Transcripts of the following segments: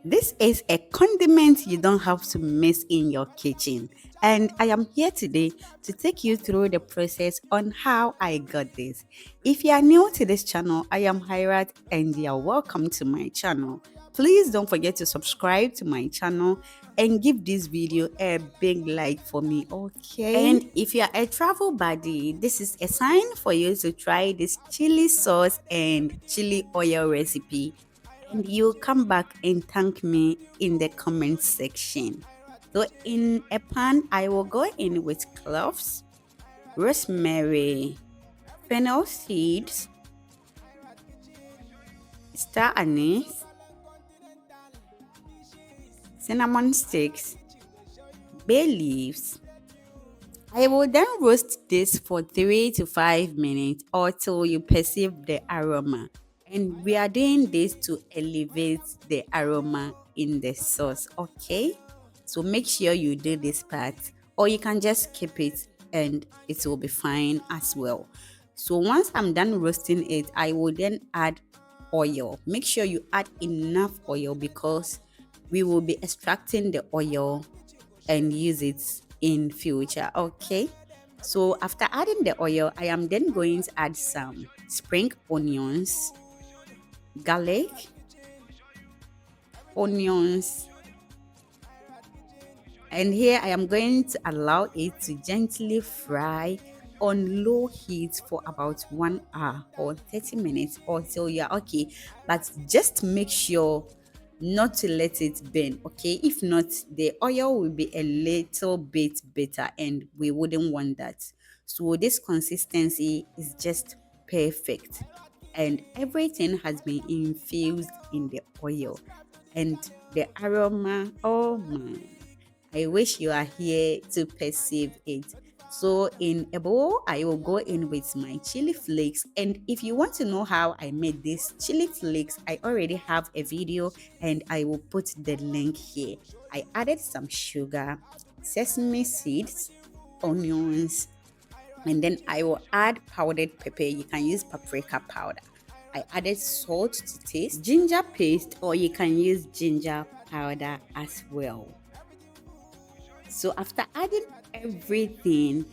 This is a condiment you don't have to miss in your kitchen. And I am here today to take you through the process on how I got this. If you are new to this channel, I am Hirat and you are welcome to my channel. Please don't forget to subscribe to my channel and give this video a big like for me, okay? And if you are a travel buddy, this is a sign for you to try this chili sauce and chili oil recipe and you'll come back and thank me in the comment section. So in a pan, I will go in with cloves, rosemary, fennel seeds, star anise, cinnamon sticks, bay leaves. I will then roast this for 3 to 5 minutes until you perceive the aroma. And we are doing this to elevate the aroma in the sauce, okay? So make sure you do this part, or you can just keep it and it will be fine as well. So once I'm done roasting it, I will then add oil. Make sure you add enough oil because we will be extracting the oil and use it in future, okay? So after adding the oil, I am then going to add some spring onions, garlic, onions, and here I am going to allow it to gently fry on low heat for about 1 hour or 30 minutes until you're okay. But just make sure not to let it burn, okay? If not, the oil will be a little bit bitter and we wouldn't want that. So this consistency is just perfect and everything has been infused in the oil and the aroma, oh my, I wish you are here to perceive it. So in a bowl, I will go in with my chili flakes. And if you want to know how I made these chili flakes, I already have a video and I will put the link here. I added some sugar, sesame seeds, onions, and then I will add powdered pepper. You can use paprika powder. I added salt to taste, ginger paste, or you can use ginger powder as well. So after adding everything,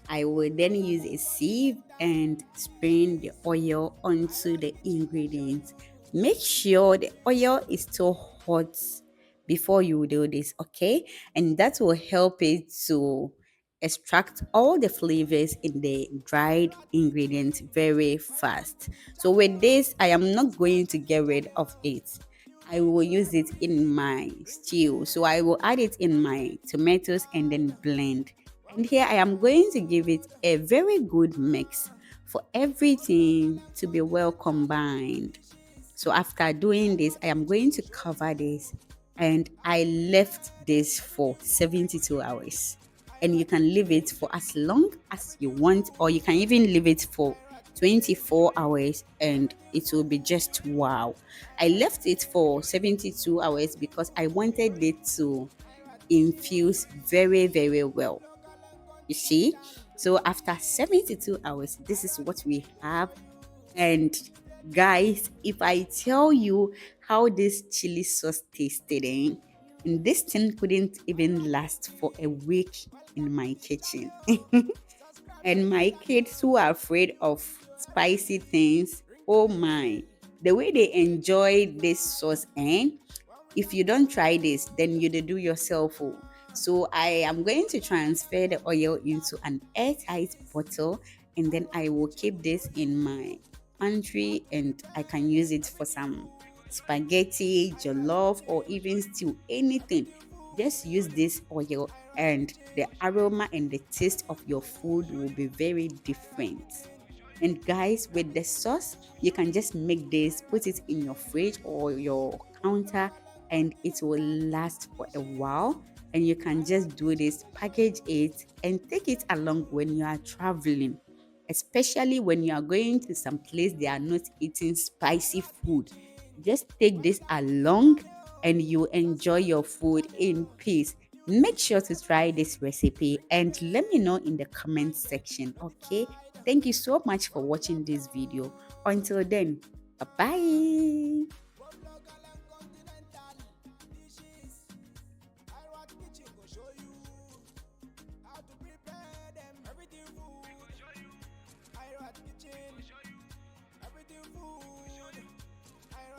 I will then use a sieve and strain the oil onto the ingredients. Make sure the oil is still hot before you do this, okay? And that will help it to extract all the flavors in the dried ingredients very fast. So with this, I am not going to get rid of it. I will use it in my stew. So I will add it in my tomatoes and then blend. And here I am going to give it a very good mix for everything to be well combined. So after doing this, I am going to cover this and I left this for 72 hours. And you can leave it for as long as you want, or you can even leave it for 24 hours and it will be just wow. I left it for 72 hours because I wanted it to infuse very, very well. You see? So after 72 hours, this is what we have. And guys, if I tell you how this chili sauce tasted, this thing couldn't even last for a week in my kitchen. And my kids who are afraid of spicy things, oh my, the way they enjoy this sauce, if you don't try this, then you do yourself. Oh. So I am going to transfer the oil into an airtight bottle and then I will keep this in my pantry and I can use it for some spaghetti, jollof, or even stew, anything. Just use this oil and the aroma and the taste of your food will be very different. And guys, with the sauce, you can just make this, put it in your fridge or your counter, and it will last for a while. And you can just do this, package it, and take it along when you are traveling, especially when you are going to some place they are not eating spicy food. Just take this along and you enjoy your food in peace. Make sure to try this recipe and let me know in the comment section, okay? Thank you so much for watching this video. Until then, bye bye.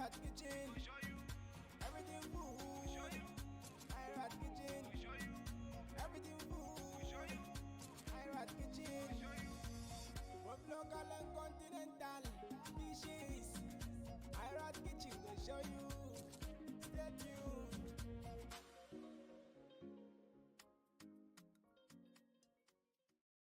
at kitchen.